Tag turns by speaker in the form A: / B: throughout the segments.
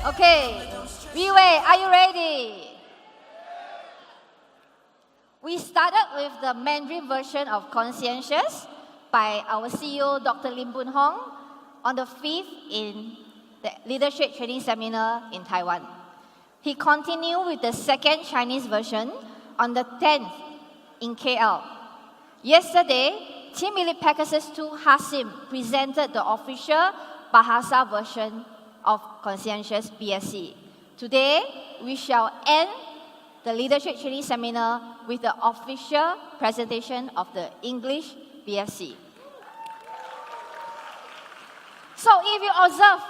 A: Okay, RIWAY, are you ready? We started with the Mandarin version of Conscientious by our CEO, Dr. Lim Boon Hong, on the 5th in the Leadership Training Seminar in Taiwan. He continued with the second Chinese version on the 10th in KL. Yesterday, Team Elite Pegasus 2 Hasim presented the official Bahasa version of Conscientious BSC. Today, we shall end the Leadership Training Seminar with the official presentation of the English BSC. So if you observe,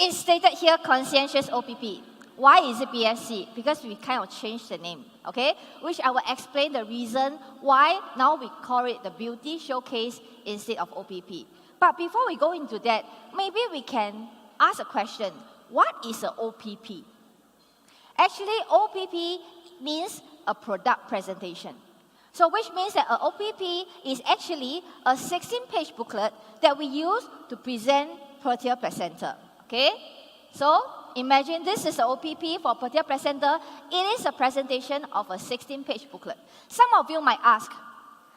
A: it's stated here Conscientious OPP. Why is it BSC? Because we kind of changed the name, okay? Which I will explain the reason why now we call it the Beauty Showcase instead of OPP. But before we go into that, maybe we can ask a question. What is an OPP? Actually, OPP means a product presentation. So which means that an OPP is actually a 16-page booklet that we use to present Protea Placenta, okay? So imagine this is an OPP for Protea Placenta. It is a presentation of a 16-page booklet. Some of you might ask,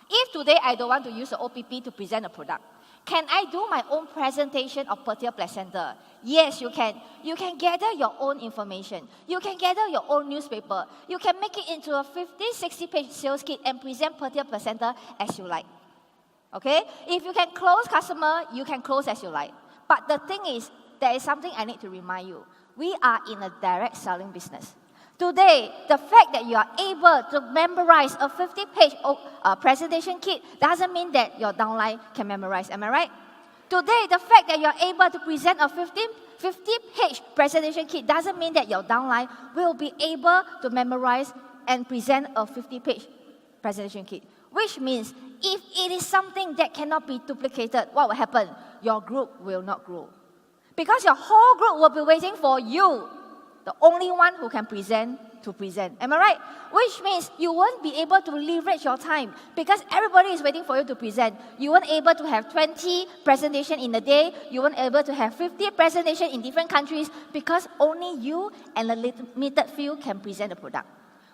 A: if today I don't want to use an OPP to present a product, can I do my own presentation of Protea Placenta? Yes, you can. You can gather your own information. You can gather your own newspaper. You can make it into a 50, 60-page sales kit and present Protea Placenta as you like. Okay? If you can close customer, you can close as you like. But the thing is, there is something I need to remind you. We are in a direct selling business. Today, the fact that you are able to memorize a 50-page presentation kit doesn't mean that your downline can memorize. Am I right? Today, the fact that you are able to present a 50-page presentation kit doesn't mean that your downline will be able to memorize and present a 50-page presentation kit. Which means, if it is something that cannot be duplicated, what will happen? Your group will not grow. Because your whole group will be waiting for you, the only one who can present, to present. Am I right? Which means you won't be able to leverage your time because everybody is waiting for you to present. You weren't able to have 20 presentations in a day. You weren't able to have 50 presentations in different countries because only you and a limited few can present the product.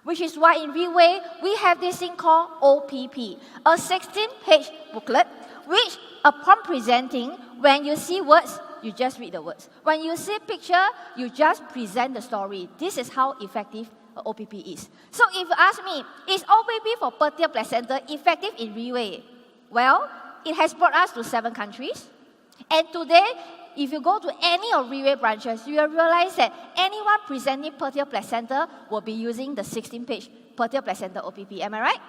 A: Which is why in RIWAY, we have this thing called OPP, a 16-page booklet, which upon presenting, when you see words, you just read the words. When you see picture, you just present the story. This is how effective OPP is. So if you ask me, is OPP for Protea Placenta effective in RIWAY? Well, it has brought us to 7 countries. And today, if you go to any of RIWAY branches, you will realize that anyone presenting Protea Placenta will be using the 16-page Protea Placenta OPP. Am I right?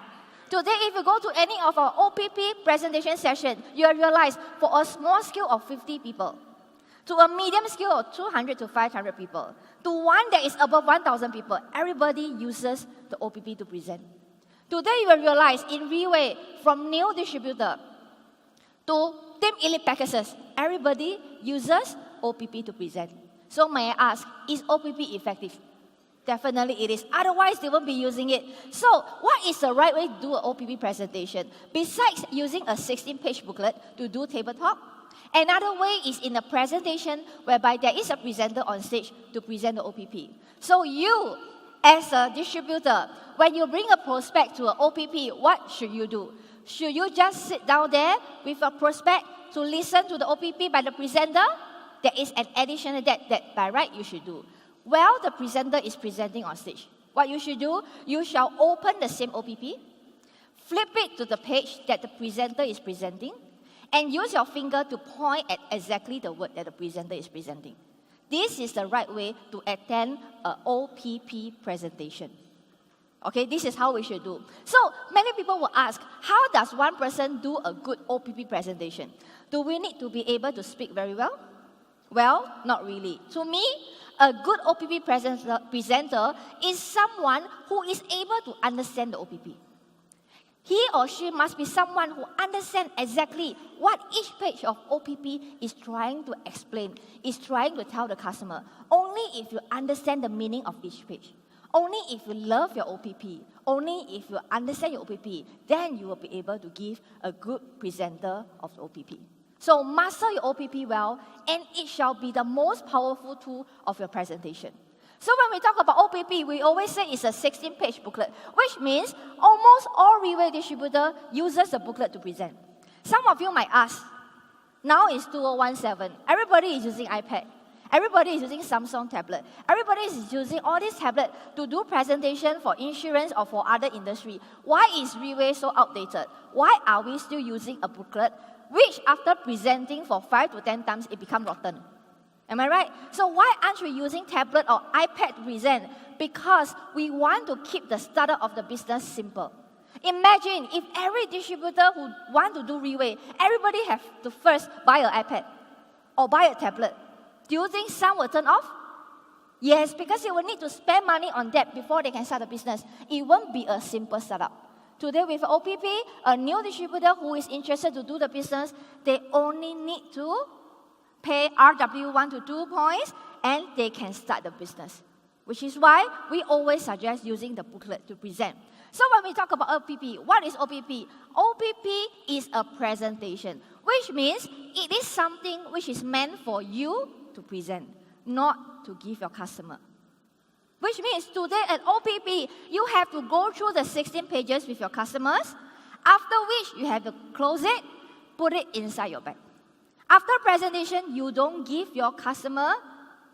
A: Today, if you go to any of our OPP presentation session, you will realize for a small scale of 50 people, to a medium scale of 200 to 500 people, to one that is above 1,000 people, everybody uses the OPP to present. Today, you will realize in RIWAY, from new distributor to Team Elite Pegasus, everybody uses OPP to present. So may I ask, is OPP effective? Definitely it is. Otherwise, they won't be using it. So what is the right way to do an OPP presentation? Besides using a 16-page booklet to do table talk, another way is in a presentation whereby there is a presenter on stage to present the OPP. So you, as a distributor, when you bring a prospect to an OPP, what should you do? Should you just sit down there with a prospect to listen to the OPP by the presenter? There is an additional that by right you should do. While the presenter is presenting on stage, what you should do, you shall open the same OPP, flip it to the page that the presenter is presenting, and use your finger to point at exactly the word that the presenter is presenting. This is the right way to attend an OPP presentation. Okay, this is how we should do. So, many people will ask, how does one person do a good OPP presentation? Do we need to be able to speak very well? Well, not really. To me, a good OPP presenter is someone who is able to understand the OPP. He or she must be someone who understands exactly what each page of OPP is trying to explain, is trying to tell the customer. Only if you understand the meaning of each page. Only if you love your OPP, only if you understand your OPP, then you will be able to give a good presenter of the OPP. So master your OPP well, and it shall be the most powerful tool of your presentation. So when we talk about OPP, we always say it's a 16-page booklet, which means almost all RIWAY distributor uses the booklet to present. Some of you might ask, now it's 2017, everybody is using iPad. Everybody is using Samsung tablet. Everybody is using all these tablets to do presentation for insurance or for other industry. Why is RIWAY so outdated? Why are we still using a booklet which after presenting for 5 to 10 times, it becomes rotten? Am I right? So why aren't we using tablet or iPad to present? Because we want to keep the startup of the business simple. Imagine if every distributor who want to do RIWAY, everybody have to first buy an iPad or buy a tablet. Do you think some will turn off? Yes, because they will need to spend money on that before they can start a business. It won't be a simple startup. Today with OPP, a new distributor who is interested to do the business, they only need to pay RW 1 to 2 points, and they can start the business. Which is why we always suggest using the booklet to present. So when we talk about OPP, what is OPP? OPP is a presentation, which means it is something which is meant for you to present, not to give your customer. Which means today at OPP, you have to go through the 16 pages with your customers, after which you have to close it, put it inside your bag. After presentation, you don't give your customer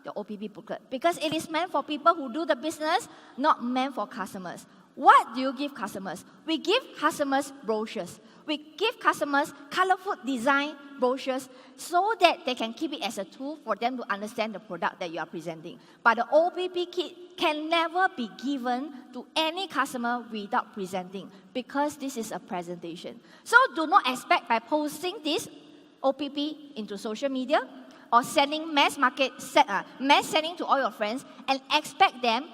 A: the OPP booklet because it is meant for people who do the business, not meant for customers. What do you give customers? We give customers brochures. We give customers colorful design brochures so that they can keep it as a tool for them to understand the product that you are presenting. But the OPP kit can never be given to any customer without presenting because this is a presentation. So do not expect by posting this OPP into social media or sending mass sending to all your friends and expect them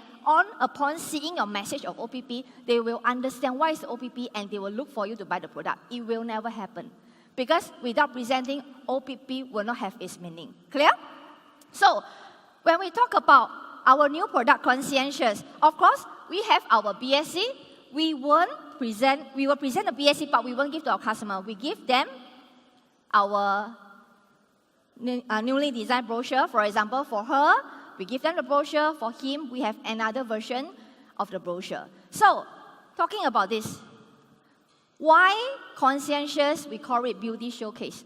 A: upon seeing your message of OPP, they will understand what is the OPP and they will look for you to buy the product. It will never happen. Because without presenting, OPP will not have its meaning. Clear? So, when we talk about our new product, Conscientious, of course, we have our BSC. We will present the BSC, but we won't give to our customer. We give them our newly designed brochure. For example, for her, we give them the brochure. For him, we have another version of the brochure. So, talking about this, why Conscientious, we call it Beauty Showcase?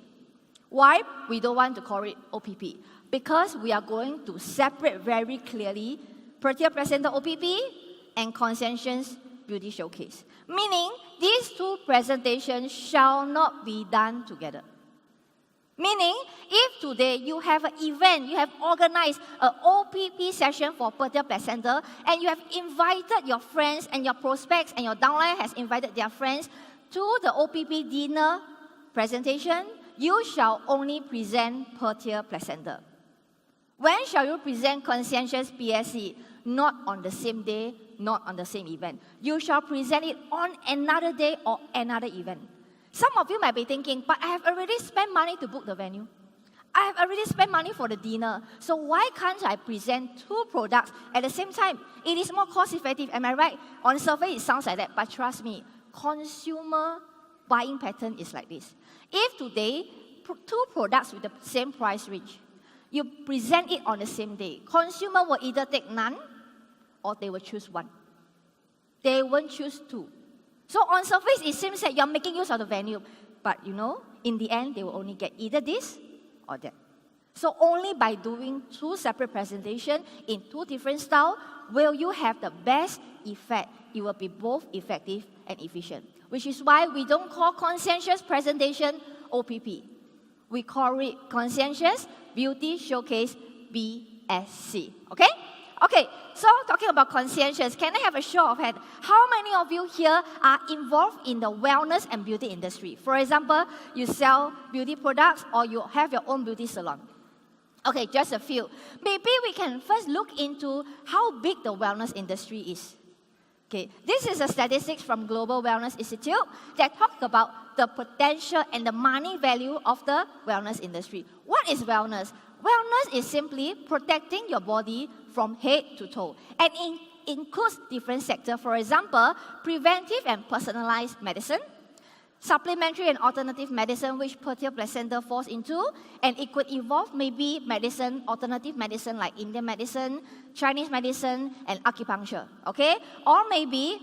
A: Why we don't want to call it OPP? Because we are going to separate very clearly Prettier Presenter OPP and Conscientious Beauty Showcase. Meaning, these two presentations shall not be done together. Meaning, if today you have an event, you have organized an OPP session for Prettier Presenter, and you have invited your friends and your prospects and your downline has invited their friends to the OPP dinner presentation, you shall only present Prettier Presenter. When shall you present Conscientious BSC? Not on the same day, not on the same event. You shall present it on another day or another event. Some of you might be thinking, but I have already spent money to book the venue. I have already spent money for the dinner. So why can't I present two products at the same time? It is more cost effective, am I right? On the surface, it sounds like that, but trust me, consumer buying pattern is like this. If today, two products with the same price range, you present it on the same day, consumer will either take none or they will choose one. They won't choose two. So on surface, it seems that you're making use of the venue. But you know, in the end, they will only get either this or that. So only by doing two separate presentations in two different styles will you have the best effect. It will be both effective and efficient. Which is why we don't call Conscientious presentation OPP. We call it Conscientious Beauty Showcase BSC. Okay? Okay, so talking about Conscientious, can I have a show of hands? How many of you here are involved in the wellness and beauty industry? For example, you sell beauty products or you have your own beauty salon. Okay, just a few. Maybe we can first look into how big the wellness industry is. Okay, this is a statistics from Global Wellness Institute that talk about the potential and the money value of the wellness industry. What is wellness? Wellness is simply protecting your body from head to toe. And it includes different sectors. For example, preventive and personalized medicine, supplementary and alternative medicine, which fertile placenta falls into, and it could evolve maybe medicine, alternative medicine like Indian medicine, Chinese medicine, and acupuncture, okay? Or maybe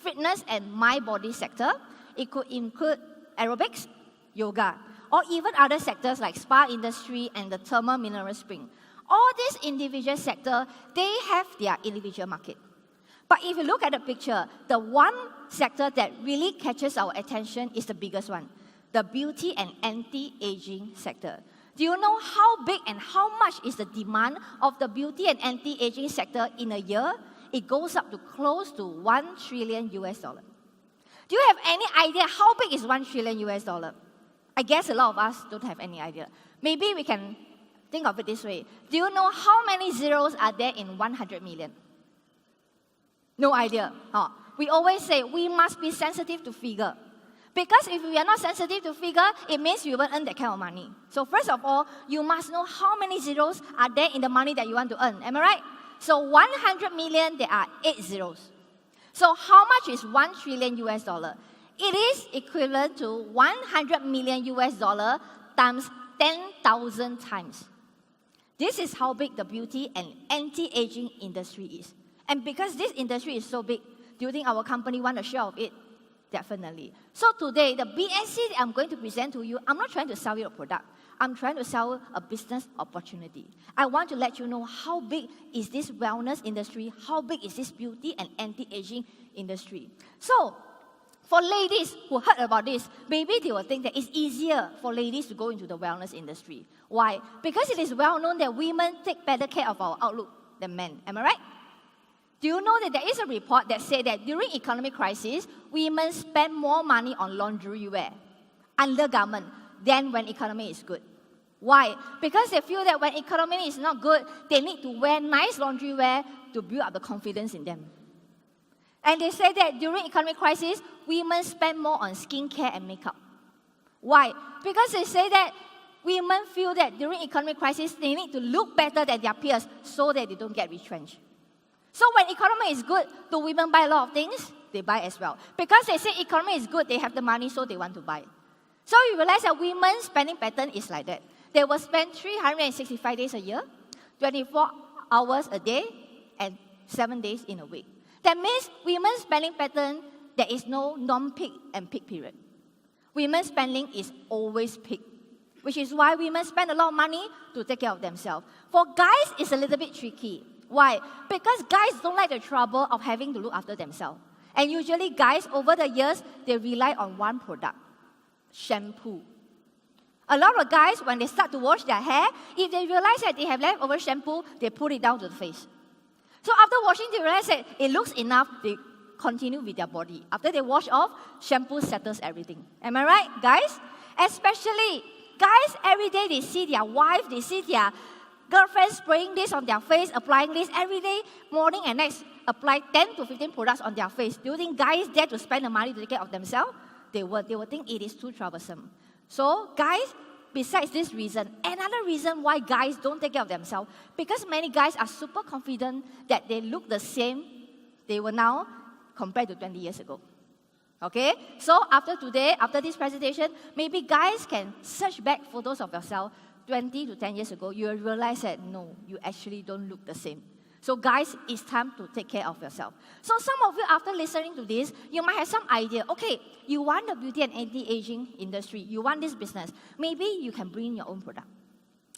A: fitness and mind body sector. It could include aerobics, yoga, or even other sectors like spa industry and the thermal mineral spring. All these individual sectors, they have their individual market. But if you look at the picture, the one sector that really catches our attention is the biggest one, the beauty and anti-aging sector. Do you know how big and how much is the demand of the beauty and anti-aging sector in a year? It goes up to close to $1 trillion US. Do you have any idea how big is $1 trillion US? I guess a lot of us don't have any idea. Maybe we can think of it this way. Do you know how many zeros are there in 100 million? No idea. Oh. We always say we must be sensitive to figure. Because if we are not sensitive to figure, it means you won't earn that kind of money. So first of all, you must know how many zeros are there in the money that you want to earn. Am I right? So 100 million, there are 8 zeros. So how much is $1 trillion US? It is equivalent to 100 million US dollar times 10,000 times. This is how big the beauty and anti-aging industry is. And because this industry is so big, do you think our company want a share of it? Definitely. So today, the BSC that I'm going to present to you, I'm not trying to sell you a product. I'm trying to sell a business opportunity. I want to let you know how big is this wellness industry, how big is this beauty and anti-aging industry. So, for ladies who heard about this, maybe they will think that it's easier for ladies to go into the wellness industry. Why? Because it is well known that women take better care of our outlook than men. Am I right? Do you know that there is a report that said that during economic crisis, women spend more money on laundry wear, undergarment, than when economy is good? Why? Because they feel that when economy is not good, they need to wear nice laundry wear to build up the confidence in them. And they say that during economic crisis, women spend more on skincare and makeup. Why? Because they say that women feel that during economic crisis, they need to look better than their peers so that they don't get retrenched. So when economy is good, do women buy a lot of things? They buy as well. Because they say economy is good, they have the money, so they want to buy. So you realize that women's spending pattern is like that. They will spend 365 days a year, 24 hours a day, and 7 days in a week. That means women's spending pattern, there is no non-peak and peak period. Women's spending is always peak, which is why women spend a lot of money to take care of themselves. For guys, it's a little bit tricky. Why? Because guys don't like the trouble of having to look after themselves. And usually guys, over the years, they rely on one product, shampoo. A lot of guys, when they start to wash their hair, if they realize that they have leftover shampoo, they put it down to the face. So after washing, they realize that it looks enough, they continue with their body. After they wash off, shampoo settles everything. Am I right, guys? Especially guys, every day they see their wife, they see their girlfriend spraying this on their face, applying this every day, morning and night, apply 10 to 15 products on their face. Do you think guys dare to spend the money to take care of themselves? They will think it is too troublesome. So guys, besides this reason, another reason why guys don't take care of themselves, because many guys are super confident that they look the same they were now compared to 20 years ago. Okay? So after today, after this presentation, maybe guys can search back photos of yourself 20 to 10 years ago, you will realize that no, you actually don't look the same. So guys, it's time to take care of yourself. So some of you, after listening to this, you might have some idea. Okay, you want the beauty and anti-aging industry. You want this business. Maybe you can bring your own product.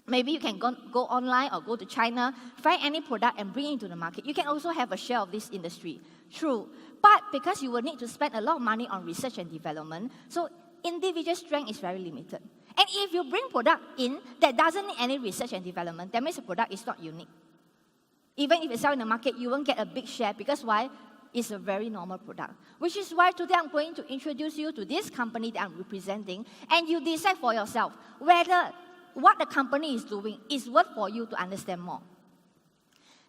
A: Maybe you can go online or go to China, find any product and bring it into the market. You can also have a share of this industry. True. But because you will need to spend a lot of money on research and development, so individual strength is very limited. And if you bring product in that doesn't need any research and development, that means the product is not unique. Even if you sell in the market, you won't get a big share because why? It's a very normal product. Which is why today I'm going to introduce you to this company that I'm representing, and you decide for yourself whether what the company is doing is worth for you to understand more.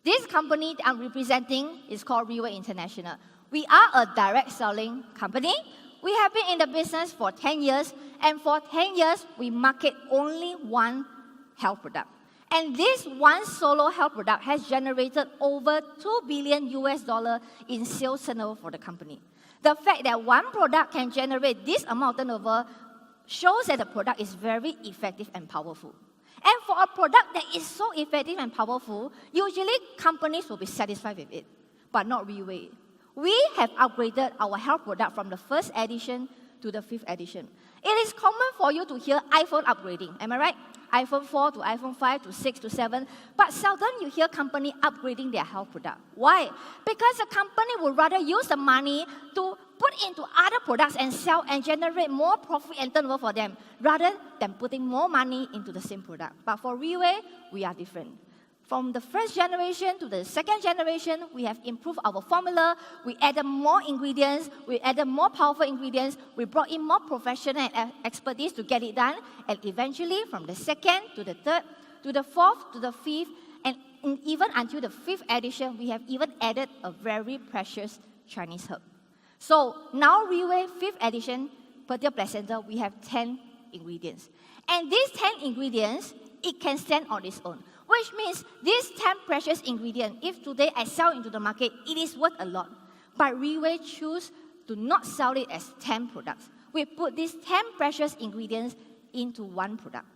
A: This company that I'm representing is called RIWAY International. We are a direct selling company. We have been in the business for 10 years, and for 10 years, we market only one health product. And this one solo health product has generated over $2 billion in sales turnover for the company. The fact that one product can generate this amount of turnover shows that the product is very effective and powerful. And for a product that is so effective and powerful, usually companies will be satisfied with it, but not RIWAY. We have upgraded our health product from the first edition to the 5th edition. It is common for you to hear iPhone upgrading, am I right? iPhone 4 to iPhone 5 to 6 to 7, but seldom you hear company upgrading their health product. Why? Because the company would rather use the money to put into other products and sell and generate more profit and turnover for them, rather than putting more money into the same product. But for RIWAY, we are different. From the first generation to the second generation, we have improved our formula, we added more ingredients, we added more powerful ingredients, we brought in more professional and expertise to get it done, and eventually from the second to the third, to the fourth, to the 5th, and even until the 5th edition, we have even added a very precious Chinese herb. So now RIWAY 5th edition, Pertia Placenta, we have 10 ingredients. And these 10 ingredients, it can stand on its own. Which means these 10 precious ingredients, if today I sell into the market, it is worth a lot. But RIWAY choose to not sell it as 10 products. We put these 10 precious ingredients into one product.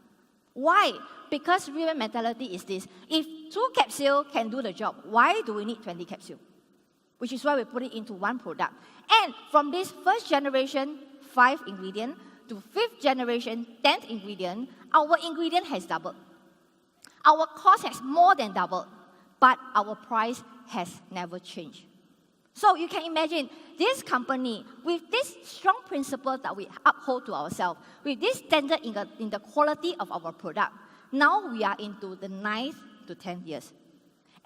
A: Why? Because RIWAY mentality is this. If 2 capsules can do the job, why do we need 20 capsules? Which is why we put it into one product. And from this first generation, 5 ingredient, to 5th generation, 10th ingredient, our ingredient has doubled. Our cost has more than doubled, but our price has never changed. So you can imagine this company, with this strong principle that we uphold to ourselves, with this standard in the quality of our product, now we are into the 9th to 10th years.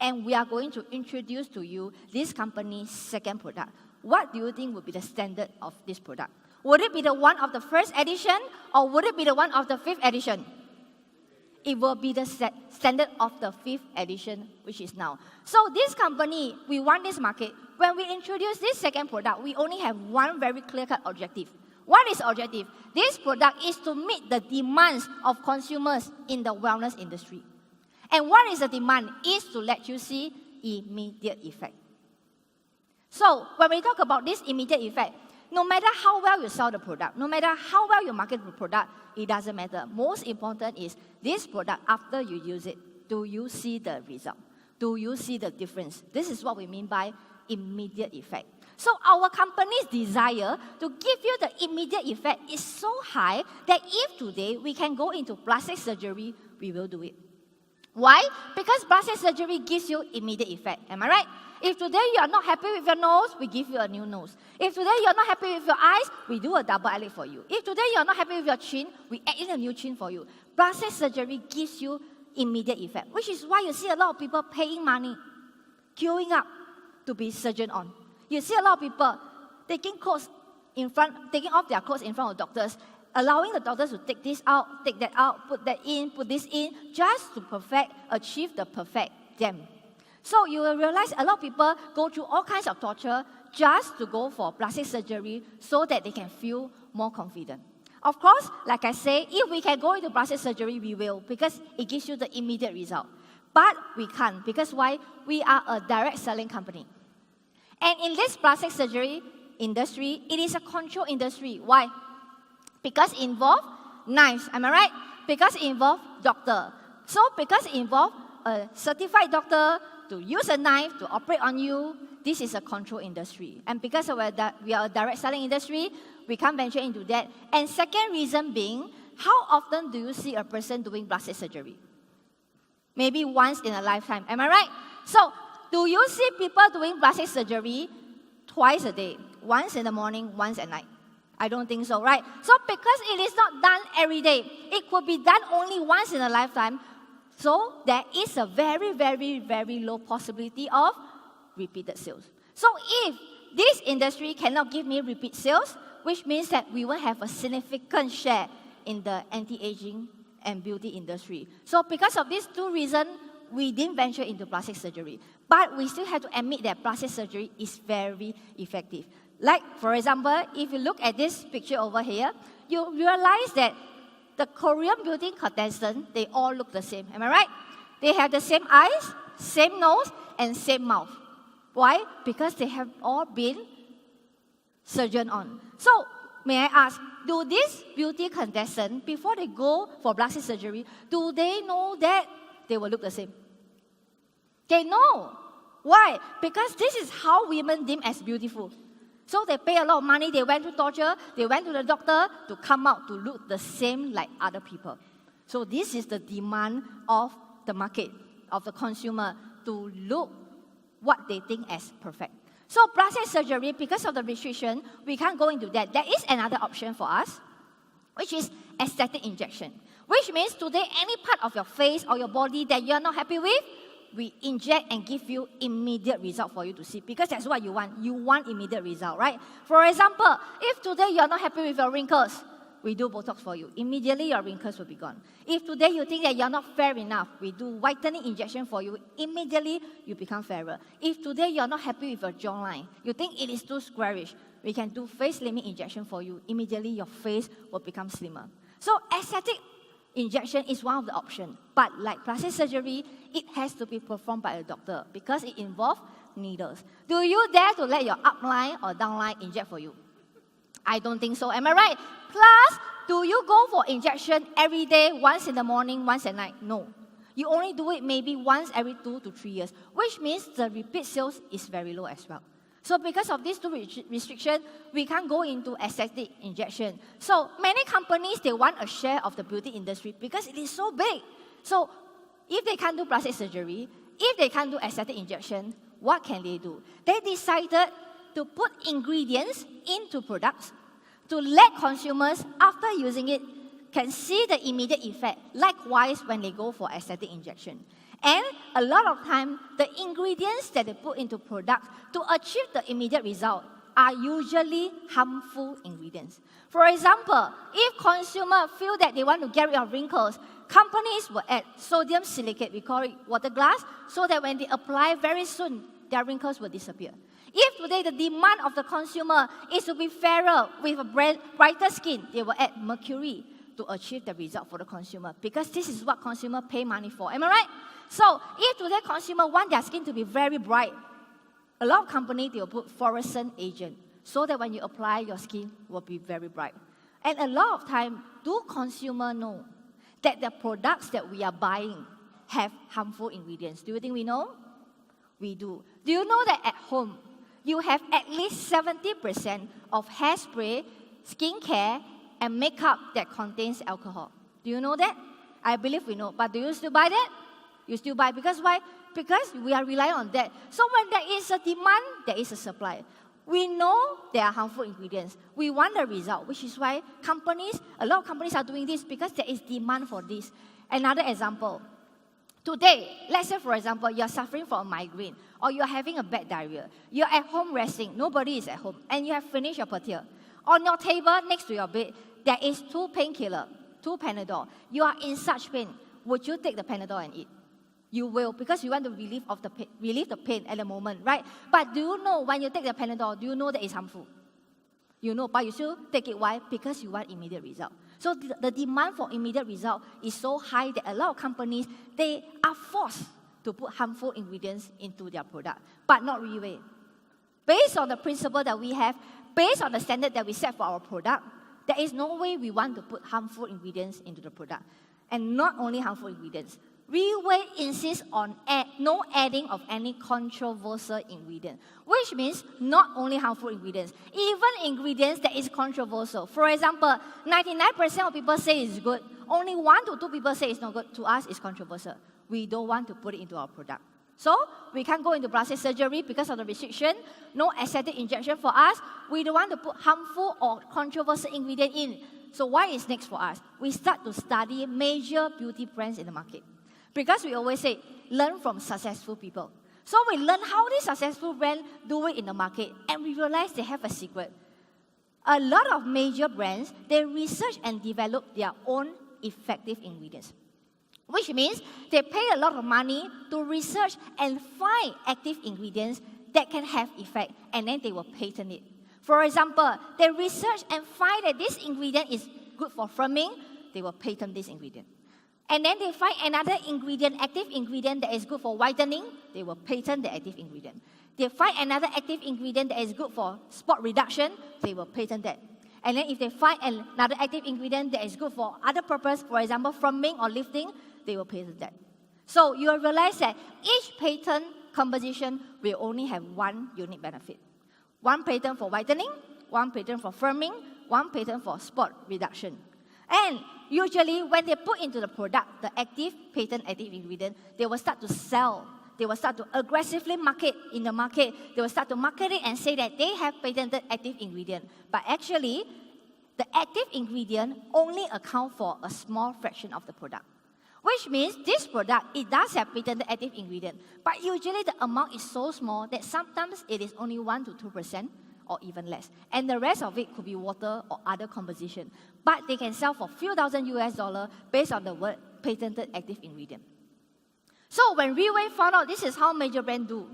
A: And we are going to introduce to you this company's second product. What do you think would be the standard of this product? Would it be the one of the 1st edition, or would it be the one of the 5th edition? It will be the standard of the 5th edition, which is now. So this company, we want this market. When we introduce this second product, we only have one very clear-cut objective. What is the objective? This product is to meet the demands of consumers in the wellness industry. And what is the demand? Is to let you see immediate effect. So when we talk about this immediate effect, no matter how well you sell the product, no matter how well you market the product, it doesn't matter. Most important is this product, after you use it, do you see the result? Do you see the difference? This is what we mean by immediate effect. So our company's desire to give you the immediate effect is so high that if today we can go into plastic surgery, we will do it. Why? Because plastic surgery gives you immediate effect. Am I right? If today you are not happy with your nose, we give you a new nose. If today you are not happy with your eyes, we do a double eyelid for you. If today you are not happy with your chin, we add in a new chin for you. Plastic surgery gives you immediate effect, which is why you see a lot of people paying money, queuing up to be surgeon on. You see a lot of people taking off their clothes in front of doctors, allowing the doctors to take this out, take that out, put that in, put this in, just to achieve the perfect them. So you will realize a lot of people go through all kinds of torture just to go for plastic surgery so that they can feel more confident. Of course, like I say, if we can go into plastic surgery, we will, because it gives you the immediate result. But we can't, because why? We are a direct selling company. And in this plastic surgery industry, it is a controlled industry. Why? Because it involves knives, am I right? Because it involves doctor. So because it involves a certified doctor to use a knife to operate on you, this is a controlled industry. And because we are a direct selling industry, we can't venture into that. And second reason being, how often do you see a person doing plastic surgery? Maybe once in a lifetime, am I right? So, do you see people doing plastic surgery twice a day? Once in the morning, once at night? I don't think so, right? So, because it is not done every day, it could be done only once in a lifetime. So, there is a very, very, very low possibility of repeated sales. So, if this industry cannot give me repeat sales, which means that we will have a significant share in the anti-aging and beauty industry. So, because of these two reasons, we didn't venture into plastic surgery. But we still have to admit that plastic surgery is very effective. Like, for example, if you look at this picture over here, you realize that the Korean beauty contestants, they all look the same. Am I right? They have the same eyes, same nose, and same mouth. Why? Because they have all been surgeon on. So, may I ask, do these beauty contestants, before they go for plastic surgery, do they know that they will look the same? They know. Why? Because this is how women deem as beautiful. So they pay a lot of money, they went to torture, they went to the doctor to come out to look the same like other people. So this is the demand of the market, of the consumer, to look what they think as perfect. So plastic surgery, because of the restriction, we can't go into that. There is another option for us, which is aesthetic injection. Which means today, any part of your face or your body that you're not happy with, we inject and give you immediate result for you to see. Because that's what you want. You want immediate result, right? For example, if today you're not happy with your wrinkles, we do Botox for you. Immediately your wrinkles will be gone. If today you think that you're not fair enough, we do whitening injection for you. Immediately you become fairer. If today you're not happy with your jawline, you think it is too squarish, we can do face slimming injection for you. Immediately your face will become slimmer. So aesthetic injection is one of the options. But like plastic surgery, it has to be performed by a doctor because it involves needles. Do you dare to let your upline or downline inject for you? I don't think so. Am I right? Plus, do you go for injection every day, once in the morning, once at night? No. You only do it maybe once every 2 to 3 years, which means the repeat sales is very low as well. So because of these two restrictions, we can't go into aesthetic injection. So many companies, they want a share of the beauty industry because it is so big. So if they can't do plastic surgery, if they can't do aesthetic injection, what can they do? They decided to put ingredients into products to let consumers, after using it, can see the immediate effect. Likewise, when they go for aesthetic injection. And a lot of time, the ingredients that they put into products to achieve the immediate result are usually harmful ingredients. For example, if consumers feel that they want to get rid of wrinkles, companies will add sodium silicate, we call it water glass, so that when they apply very soon, their wrinkles will disappear. If today the demand of the consumer is to be fairer with a brighter skin, they will add mercury to achieve the result for the consumer because this is what consumers pay money for. Am I right? So if today consumer want their skin to be very bright, a lot of companies, they will put fluorescent agent so that when you apply, your skin will be very bright. And a lot of time, do consumers know that the products that we are buying have harmful ingredients? Do you think we know? We do. Do you know that at home, you have at least 70% of hairspray, skincare, and makeup that contains alcohol? Do you know that? I believe we know. But do you still buy that? You still buy. Because why? Because we are relying on that. So when there is a demand, there is a supply. We know there are harmful ingredients. We want the result, which is why a lot of companies are doing this because there is demand for this. Another example. Today, let's say, for example, you're suffering from a migraine or you're having a bad diarrhea. You're at home resting. Nobody is at home. And you have finished your Pertil. On your table, next to your bed, there is 2 painkillers, 2 Panadol. You are in such pain. Would you take the Panadol and eat? You will, because you want to relieve the pain at the moment, right? But do you know when you take the Panadol, do you know that it's harmful? You know, but you still take it. Why? Because you want immediate result. So the demand for immediate result is so high that a lot of companies, they are forced to put harmful ingredients into their product, but not RIWAY. Based on the principle that we have, based on the standard that we set for our product, there is no way we want to put harmful ingredients into the product. And not only harmful ingredients, RIWAY insists on no adding of any controversial ingredient, which means not only harmful ingredients, even ingredients that is controversial. For example, 99% of people say it's good. Only 1 to 2 people say it's not good. To us, it's controversial. We don't want to put it into our product. So we can't go into plastic surgery because of the restriction. No aesthetic injection for us. We don't want to put harmful or controversial ingredient in. So what is next for us? We start to study major beauty brands in the market. Because we always say, learn from successful people. So we learn how these successful brands do it in the market, and we realize they have a secret. A lot of major brands, they research and develop their own effective ingredients, which means they pay a lot of money to research and find active ingredients that can have effect, and then they will patent it. For example, they research and find that this ingredient is good for firming, they will patent this ingredient. And then they find another ingredient, active ingredient that is good for whitening, they will patent the active ingredient. They find another active ingredient that is good for spot reduction, they will patent that. And then if they find another active ingredient that is good for other purpose, for example, firming or lifting, they will patent that. So you will realize that each patent composition will only have one unique benefit. One patent for whitening, one patent for firming, one patent for spot reduction. And usually when they put into the product the active patent active ingredient, they will start to sell. They will start to aggressively market in the market. They will start to market it and say that they have patented active ingredient. But actually, the active ingredient only account for a small fraction of the product. Which means this product, it does have patented active ingredient. But usually the amount is so small that sometimes it is only 1 to 2% or even less. And the rest of it could be water or other composition. But they can sell for a few thousand US$ based on the word patented active ingredient. So when RIWAY found out this is how major brands do,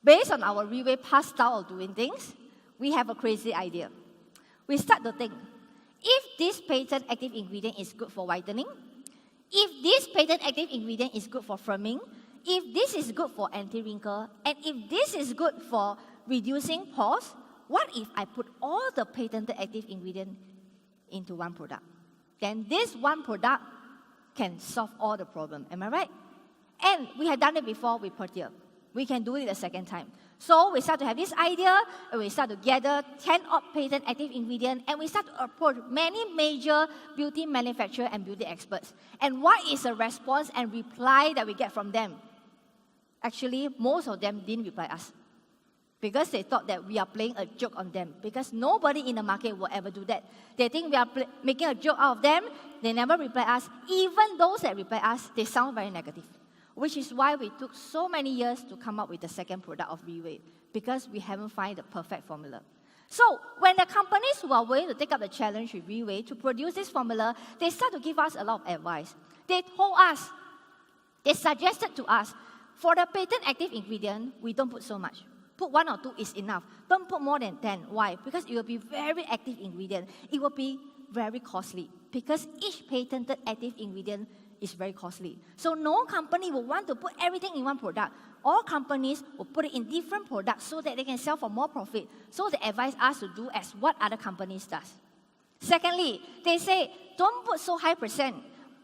A: based on our RIWAY past style of doing things, we have a crazy idea. We start to think, if this patent active ingredient is good for whitening, if this patent active ingredient is good for firming, if this is good for anti-wrinkle, and if this is good for reducing pores, what if I put all the patented active ingredient into one product? Then this one product can solve all the problem. Am I right? And we have done it before with Pertier. We can do it a second time. So we start to have this idea, and we start to gather 10-odd patent active ingredients, and we start to approach many major beauty manufacturers and beauty experts. And what is the response and reply that we get from them? Actually, most of them didn't reply us, because they thought that we are playing a joke on them, because nobody in the market will ever do that. They think we are making a joke out of them. They never reply us. Even those that reply us, they sound very negative. Which is why we took so many years to come up with the second product of RIWAY, because we haven't found the perfect formula. So when the companies who are willing to take up the challenge with RIWAY to produce this formula, they start to give us a lot of advice. They told us, they suggested to us, for the patent active ingredient, we don't put so much. Put 1 or 2 is enough. Don't put more than 10. Why? Because it will be very active ingredient. It will be very costly, because each patented active ingredient is very costly. So no company will want to put everything in one product. All companies will put it in different products so that they can sell for more profit. So they advise us to do as what other companies does. Secondly, they say, don't put so high percent.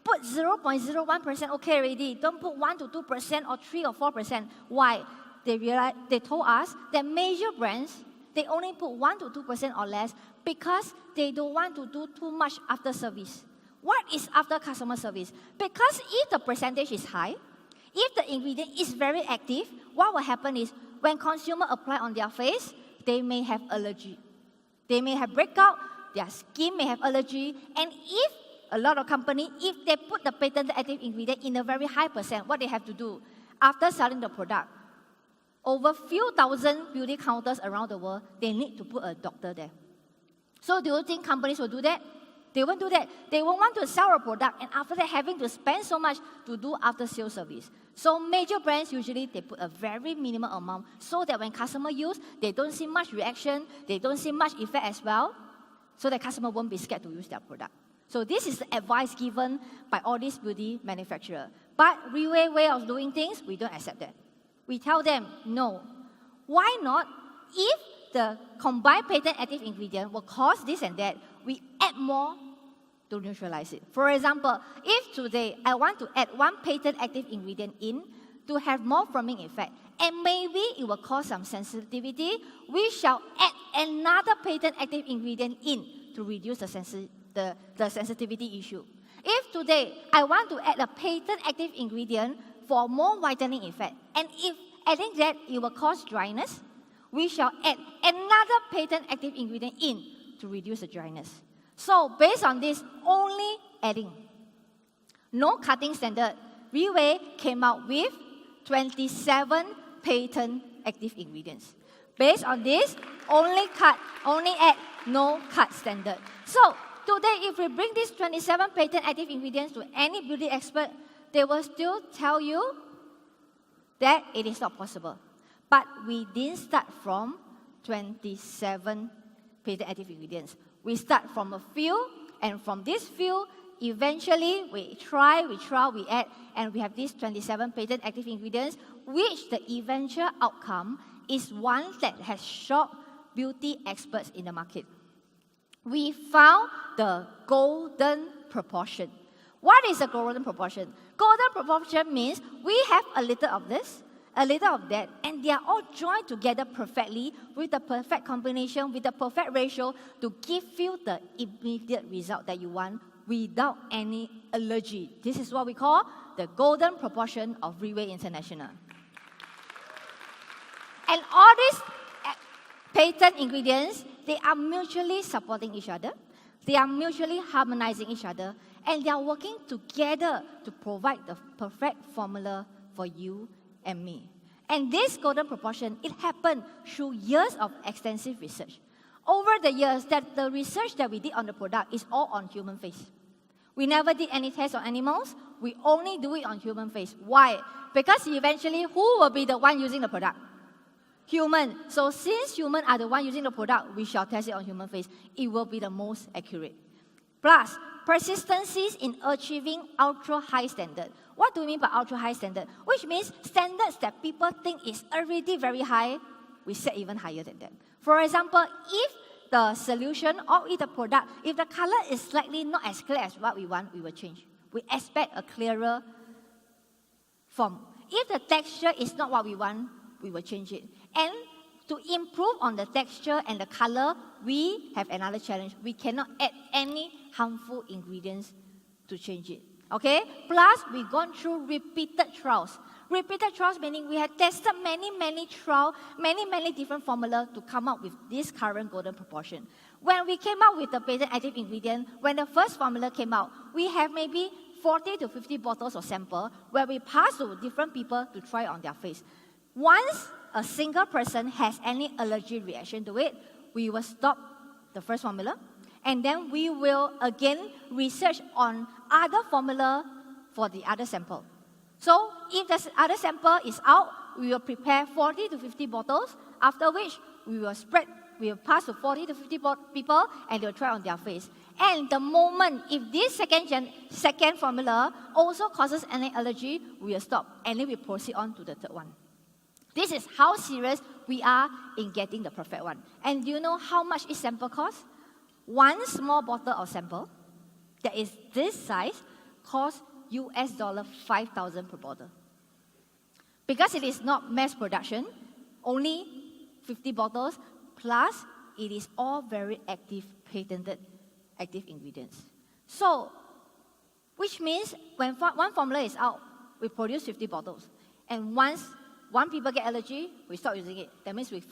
A: Put 0.01% okay already. Don't put 1 to 2% or 3 or 4%. Why? They told us that major brands, they only put 1 to 2% or less because they don't want to do too much after service. What is after customer service? Because if the percentage is high, if the ingredient is very active, what will happen is when consumers apply on their face, they may have allergy. They may have breakout, their skin may have allergy, and if a lot of companies, if they put the patented active ingredient in a very high percent, what they have to do, after selling the product, over few thousand beauty counters around the world, they need to put a doctor there. So do you think companies will do that? They won't do that. They won't want to sell a product and after that having to spend so much to do after-sales service. So major brands, usually they put a very minimal amount so that when customer use, they don't see much reaction, they don't see much effect as well, so the customer won't be scared to use their product. So this is the advice given by all these beauty manufacturers. But RIWAY way of doing things, we don't accept that. We tell them, no. Why not? If the combined patent active ingredient will cause this and that, we add more to neutralize it. For example, if today I want to add 1 patent active ingredient in to have more firming effect, and maybe it will cause some sensitivity, we shall add another patent active ingredient in to reduce the sensitivity issue. If today I want to add a patent active ingredient for more whitening effect, and if adding that it will cause dryness, we shall add another patent active ingredient in to reduce the dryness. So based on this, only adding, no cutting standard, RIWAY came out with 27 patent active ingredients. Based on this, only add, no cut standard. So today, if we bring these 27 patent active ingredients to any beauty expert, they will still tell you that it is not possible. But we didn't start from 27 patent active ingredients. We start from a few, and from this few, eventually we try, we add, and we have these 27 patent active ingredients, which the eventual outcome is one that has shocked beauty experts in the market. We found the golden proportion. What is the golden proportion? Golden proportion means we have a little of this, a little of that, and they are all joined together perfectly with the perfect combination, with the perfect ratio to give you the immediate result that you want without any allergy. This is what we call the golden proportion of RIWAY International. And all these patent ingredients, they are mutually supporting each other. They are mutually harmonizing each other. And they are working together to provide the perfect formula for you and me. And this golden proportion, it happened through years of extensive research. Over the years, the research that we did on the product is all on human face. We never did any tests on animals. We only do it on human face. Why? Because eventually, who will be the one using the product? Human. So since humans are the one using the product, we shall test it on human face. It will be the most accurate. Plus, persistencies in achieving ultra-high standard. What do we mean by ultra-high standard? Which means standards that people think is already very high, we set even higher than them. For example, if the solution or if the product, if the color is slightly not as clear as what we want, we will change. We expect a clearer form. If the texture is not what we want, we will change it. And to improve on the texture and the color, we have another challenge. We cannot add any harmful ingredients to change it. Okay? Plus, we've gone through repeated trials. Repeated trials meaning we had tested many trials, many different formulas to come up with this current golden proportion. When we came out with the patent active ingredient, when the first formula came out, we have maybe 40 to 50 bottles of sample where we pass to different people to try on their face. Once a single person has any allergy reaction to it, we will stop the first formula, and then we will again research on other formula for the other sample. So if the other sample is out, we will prepare 40 to 50 bottles, after which we will pass to 40 to 50 people, and they'll try on their face. And the moment, if this second formula also causes any allergy, we will stop, and then we proceed on to the third one. This is how serious we are in getting the perfect one. And do you know how much each sample costs? One small bottle of sample that is this size costs US $5,000 per bottle. Because it is not mass production, only 50 bottles, plus it is all very active, patented active ingredients. So, which means when one formula is out, we produce 50 bottles. And once one people get allergy, we stop using it. That means we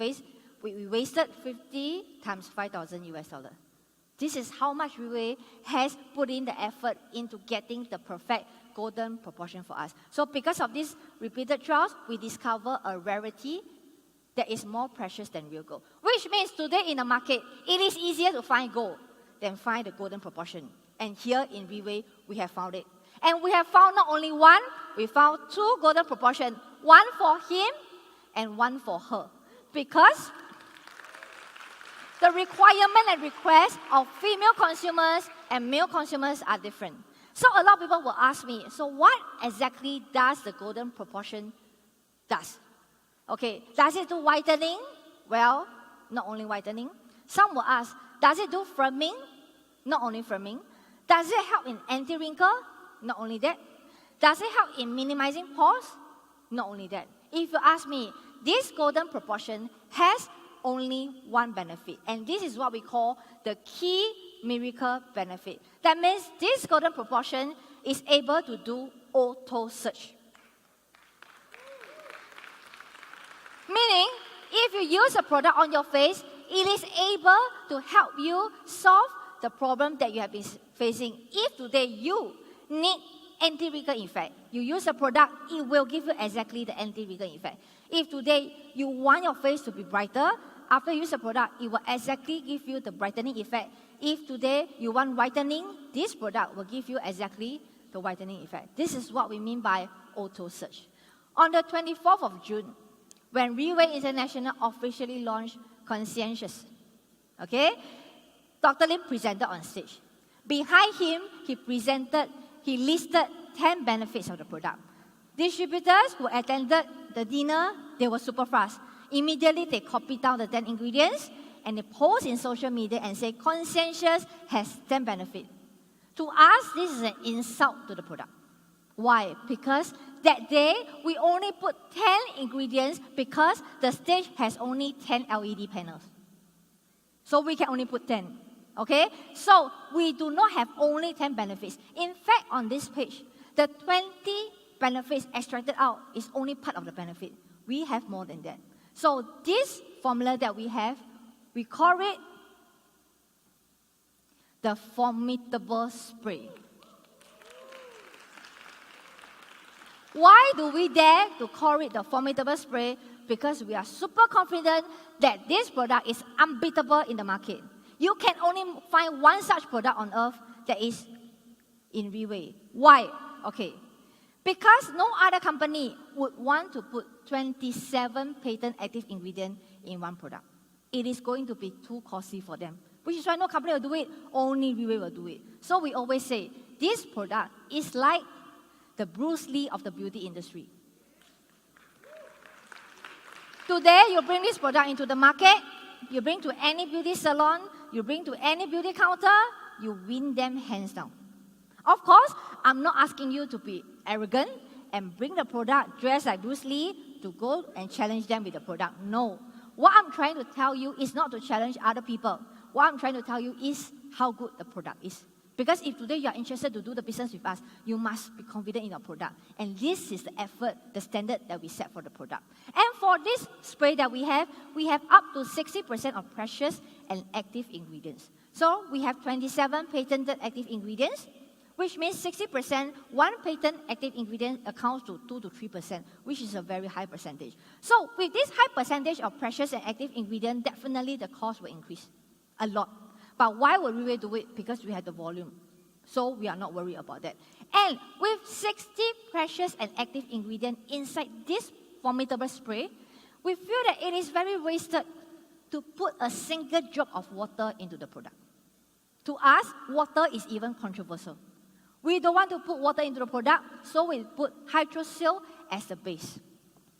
A: wasted 50 times 5,000 US dollar. This is how much RIWAY has put in the effort into getting the perfect golden proportion for us. So because of these repeated trials, we discover a rarity that is more precious than real gold. Which means today in the market, it is easier to find gold than find the golden proportion. And here in RIWAY, we have found it. And we have found not only one, we found two golden proportions. One for him and one for her. Because the requirement and request of female consumers and male consumers are different. So a lot of people will ask me, so what exactly does the golden proportion does? Okay, does it do whitening? Well, not only whitening. Some will ask, does it do firming? Not only firming. Does it help in anti-wrinkle? Not only that. Does it help in minimizing pores? Not only that. If you ask me, this golden proportion has only one benefit, and this is what we call the key miracle benefit. That means this golden proportion is able to do auto search. Meaning, if you use a product on your face, it is able to help you solve the problem that you have been facing. If today you need anti-wrinkle effect, you use a product, it will give you exactly the anti-wrinkle effect. If today you want your face to be brighter, after you use a product, it will exactly give you the brightening effect. If today you want whitening, this product will give you exactly the whitening effect. This is what we mean by auto search. On the 24th of June, when RIWAY International officially launched CONSCIENTIOUS, okay, Dr. Lim presented on stage. Behind him, he listed 10 benefits of the product. Distributors who attended the dinner, they were super fast. Immediately, they copied down the 10 ingredients and they post in social media and say, Conscientious has 10 benefits. To us, this is an insult to the product. Why? Because that day, we only put 10 ingredients because the stage has only 10 LED panels. So we can only put 10. Okay? So we do not have only 10 benefits. In fact, on this page, the 20 benefits extracted out is only part of the benefit. We have more than that. So this formula that we have, we call it the formidable spray. Why do we dare to call it the formidable spray? Because we are super confident that this product is unbeatable in the market. You can only find one such product on earth that is in RIWAY. Why? Okay. Because no other company would want to put 27 patent active ingredients in one product. It is going to be too costly for them. Which is why no company will do it, only RIWAY will do it. So we always say, this product is like the Bruce Lee of the beauty industry. Today, you bring this product into the market, you bring to any beauty salon, you bring to any beauty counter, you win them hands down. Of course, I'm not asking you to be arrogant and bring the product dressed like Bruce Lee to go and challenge them with the product. No. What I'm trying to tell you is not to challenge other people. What I'm trying to tell you is how good the product is. Because if today you are interested to do the business with us, you must be confident in your product. And this is the effort, the standard that we set for the product. And for this spray that we have up to 60% of precious and active ingredients. So we have 27 patented active ingredients, which means 60%, one patent active ingredient accounts to 2 to 3%, which is a very high percentage. So with this high percentage of precious and active ingredient, definitely the cost will increase a lot. But why would RIWAY do it? Because we have the volume. So we are not worried about that. And with 60 precious and active ingredients inside this formidable spray, we feel that it is very wasted to put a single drop of water into the product. To us, water is even controversial. We don't want to put water into the product, so we put hydrocell as the base.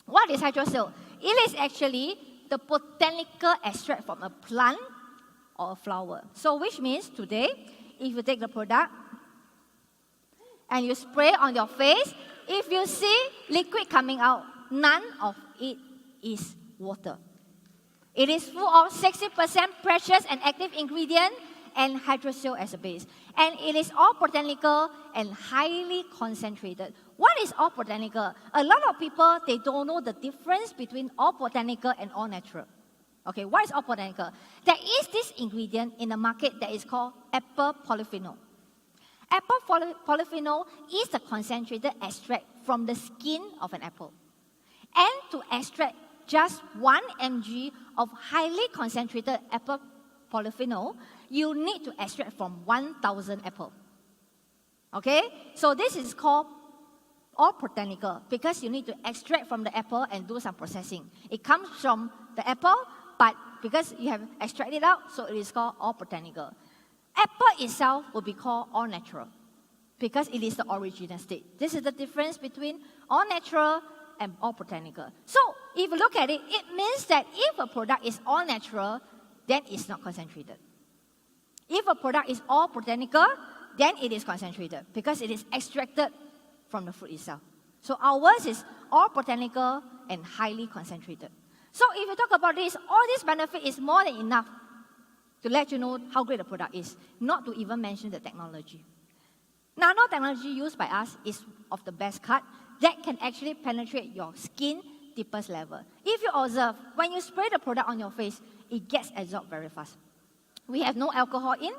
A: What is hydrocell? It is actually the botanical extract from a plant or a flower. So which means today, if you take the product and you spray on your face, if you see liquid coming out, none of it is water. It is full of 60% precious and active ingredient and hydrocell as a base. And it is all botanical and highly concentrated. What is all botanical? A lot of people, they don't know the difference between all botanical and all natural. Okay, what is all botanical? There is this ingredient in the market that is called apple polyphenol. Apple polyphenol is the concentrated extract from the skin of an apple. And to extract just 1 mg of highly concentrated apple polyphenol, you need to extract from 1,000 apples. Okay? So this is called all botanical because you need to extract from the apple and do some processing. It comes from the apple, but because you have extracted it out, so it is called all botanical. Apple itself will be called all natural because it is the original state. This is the difference between all natural and all botanical. So if you look at it, it means that if a product is all natural, then it's not concentrated. If a product is all botanical, then it is concentrated because it is extracted from the fruit itself. So ours is all botanical and highly concentrated. So if you talk about this, all this benefit is more than enough to let you know how great the product is, not to even mention the technology. Nanotechnology used by us is of the best cut that can actually penetrate your skin deepest level. If you observe, when you spray the product on your face, it gets absorbed very fast. We have no alcohol in,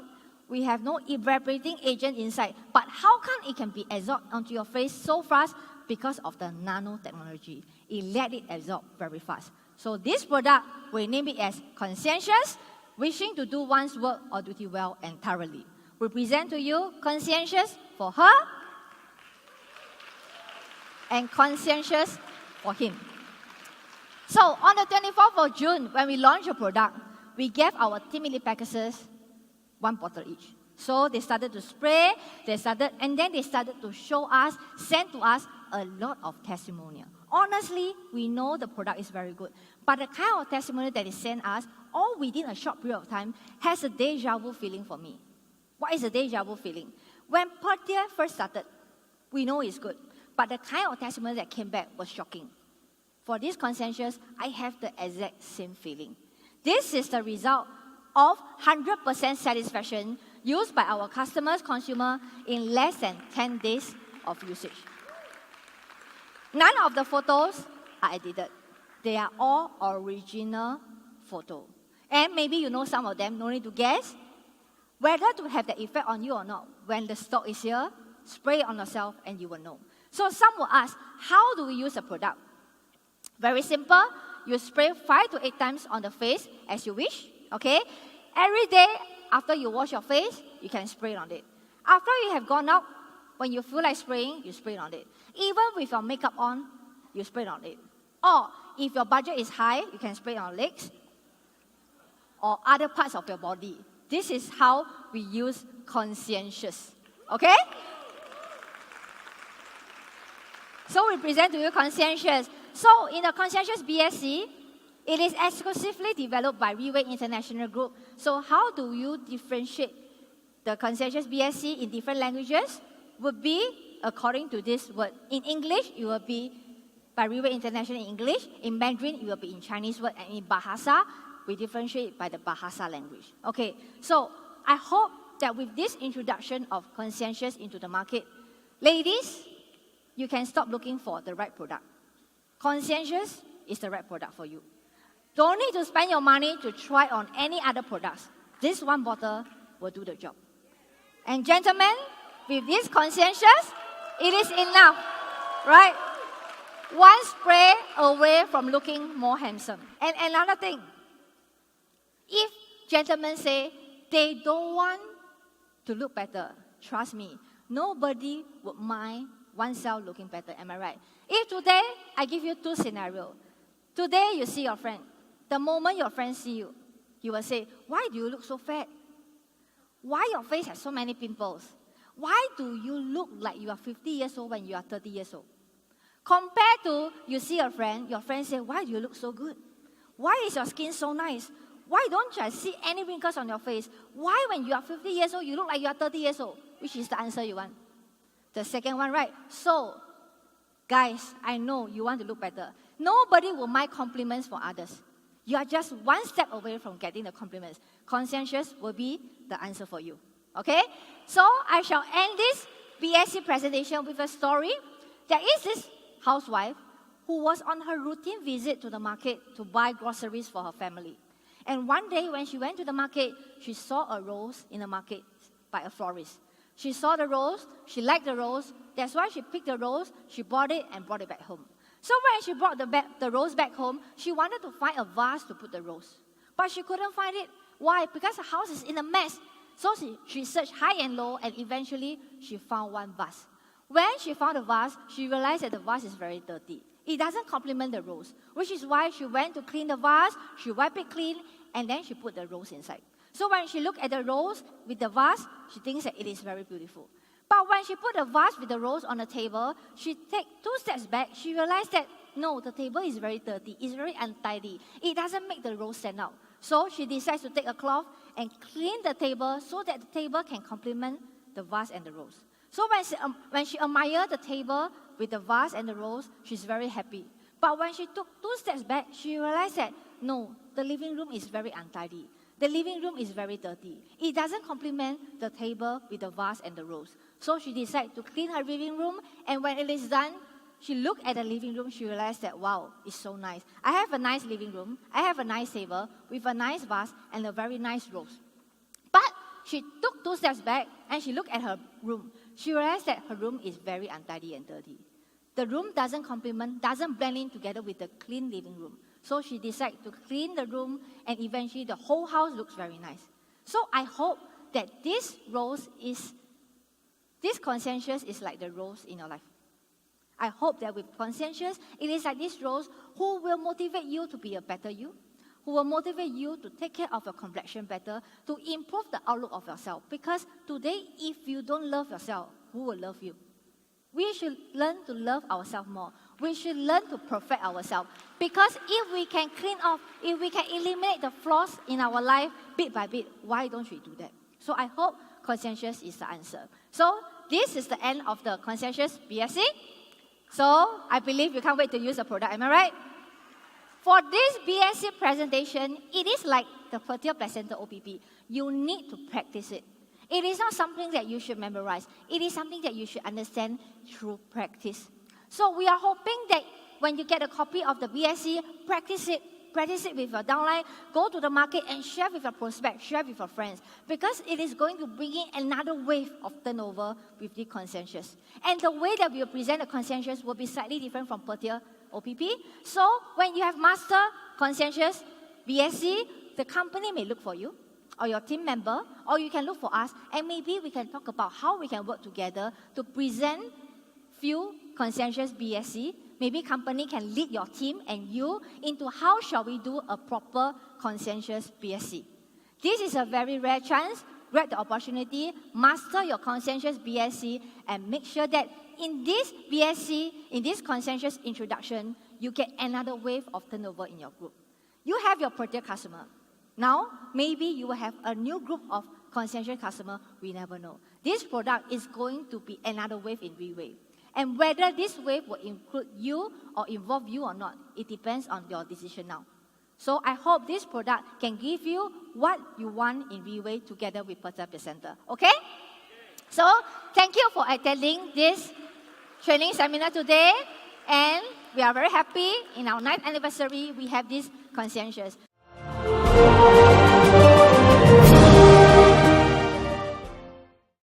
A: we have no evaporating agent inside, but how come it can be absorbed onto your face so fast? Because of the nanotechnology. It let it absorb very fast. So this product, we name it as Conscientious, wishing to do one's work or duty well and thoroughly. We present to you Conscientious for her and Conscientious for him. So on the 24th of June, when we launched the product, we gave our Team Elite Packers 1 bottle each. So they started to spray, and then they started to show us, send to us a lot of testimonial. Honestly, we know the product is very good, but the kind of testimonial that they send us, all within a short period of time, has a deja vu feeling for me. What is a deja vu feeling? When Pertia first started, we know it's good, but the kind of testimonial that came back was shocking. For this conscientious, I have the exact same feeling. This is the result of 100% satisfaction used by our customers, consumer in less than 10 days of usage. None of the photos are edited. They are all original photo. And maybe you know some of them, no need to guess. Whether to have the effect on you or not, when the stock is here, spray it on yourself and you will know. So some will ask, how do we use the product? Very simple. You spray 5 to 8 times on the face as you wish, okay? Every day after you wash your face, you can spray on it. After you have gone out, when you feel like spraying, you spray on it. Even with your makeup on, you spray on it. Or if your budget is high, you can spray on legs or other parts of your body. This is how we use conscientious, okay? So we present to you conscientious. So in the conscientious BSC, it is exclusively developed by RIWAY International Group. So how do you differentiate the conscientious BSC in different languages? Would be according to this word. In English, it will be by RIWAY International in English. In Mandarin, it will be in Chinese word. And in Bahasa, we differentiate by the Bahasa language. Okay, so I hope that with this introduction of conscientious into the market, ladies, you can stop looking for the right product. Conscientious is the right product for you. Don't need to spend your money to try on any other products. This one bottle will do the job. And gentlemen, with this conscientious, it is enough, right? One spray away from looking more handsome. And another thing, if gentlemen say they don't want to look better, trust me, nobody would mind oneself looking better, am I right? If today, I give you 2 scenarios. Today, you see your friend. The moment your friend see you, you will say, why do you look so fat? Why your face has so many pimples? Why do you look like you are 50 years old when you are 30 years old? Compared to, you see your friend say, why do you look so good? Why is your skin so nice? Why don't I see any wrinkles on your face? Why when you are 50 years old, you look like you are 30 years old? Which is the answer you want? The second one, right? So, guys, I know you want to look better. Nobody will mind compliments for others. You are just one step away from getting the compliments. Conscientious will be the answer for you. Okay? So, I shall end this BSC presentation with a story. There is this housewife who was on her routine visit to the market to buy groceries for her family. And one day when she went to the market, she saw a rose in the market by a florist. She saw the rose, she liked the rose, that's why she picked the rose, she bought it and brought it back home. So when she brought the rose back home, she wanted to find a vase to put the rose. But she couldn't find it. Why? Because the house is in a mess. So she searched high and low, and eventually she found one vase. When she found the vase, she realized that the vase is very dirty. It doesn't complement the rose, which is why she went to clean the vase, she wiped it clean, and then she put the rose inside. So when she looked at the rose with the vase, she thinks that it is very beautiful. But when she put the vase with the rose on the table, she took 2 steps back. She realized that, no, the table is very dirty. It's very untidy. It doesn't make the rose stand out. So she decides to take a cloth and clean the table so that the table can complement the vase and the rose. So when she admired the table with the vase and the rose, she's very happy. But when she took 2 steps back, she realized that, no, the living room is very untidy. The living room is very dirty. It doesn't complement the table with the vase and the rose. So she decided to clean her living room, and when it is done, she looked at the living room, she realized that, wow, it's so nice. I have a nice living room, I have a nice table with a nice vase and a very nice rose. But she took 2 steps back and she looked at her room. She realized that her room is very untidy and dirty. The room doesn't blend in together with the clean living room. So she decided to clean the room, and eventually the whole house looks very nice. So I hope that this conscientious is like the rose in your life. I hope that with conscientious, it is like this rose who will motivate you to be a better you, who will motivate you to take care of your complexion better, to improve the outlook of yourself. Because today, if you don't love yourself, who will love you? We should learn to love ourselves more. We should learn to perfect ourselves. Because if we can clean off, if we can eliminate the flaws in our life bit by bit, why don't we do that? So I hope conscientious is the answer. So this is the end of the conscientious BSC. So I believe you can't wait to use the product, am I right? For this BSC presentation, it is like the fertile placenta OPP. You need to practice it. It is not something that you should memorize. It is something that you should understand through practice. So we are hoping that when you get a copy of the BSC, practice it. Practice it with your downline. Go to the market and share with your prospects, share with your friends. Because it is going to bring in another wave of turnover with the conscientious. And the way that we will present the conscientious will be slightly different from fertile OPP. So when you have master conscientious BSC, the company may look for you, or your team member, or you can look for us, and maybe we can talk about how we can work together to present few conscientious BSC. Maybe company can lead your team and you into how shall we do a proper conscientious BSC. This is a very rare chance. Grab the opportunity, master your conscientious BSC, and make sure that in this BSC, in this conscientious introduction, you get another wave of turnover in your group. You have your per-tier customer. Now, maybe you will have a new group of conscientious customers. We never know. This product is going to be another wave in RIWAY. And whether this wave will include you or involve you or not, it depends on your decision now. So I hope this product can give you what you want in RIWAY together with fertile placenta. Okay? So thank you for attending this training seminar today. And we are very happy in our 9th anniversary, we have this conscientious.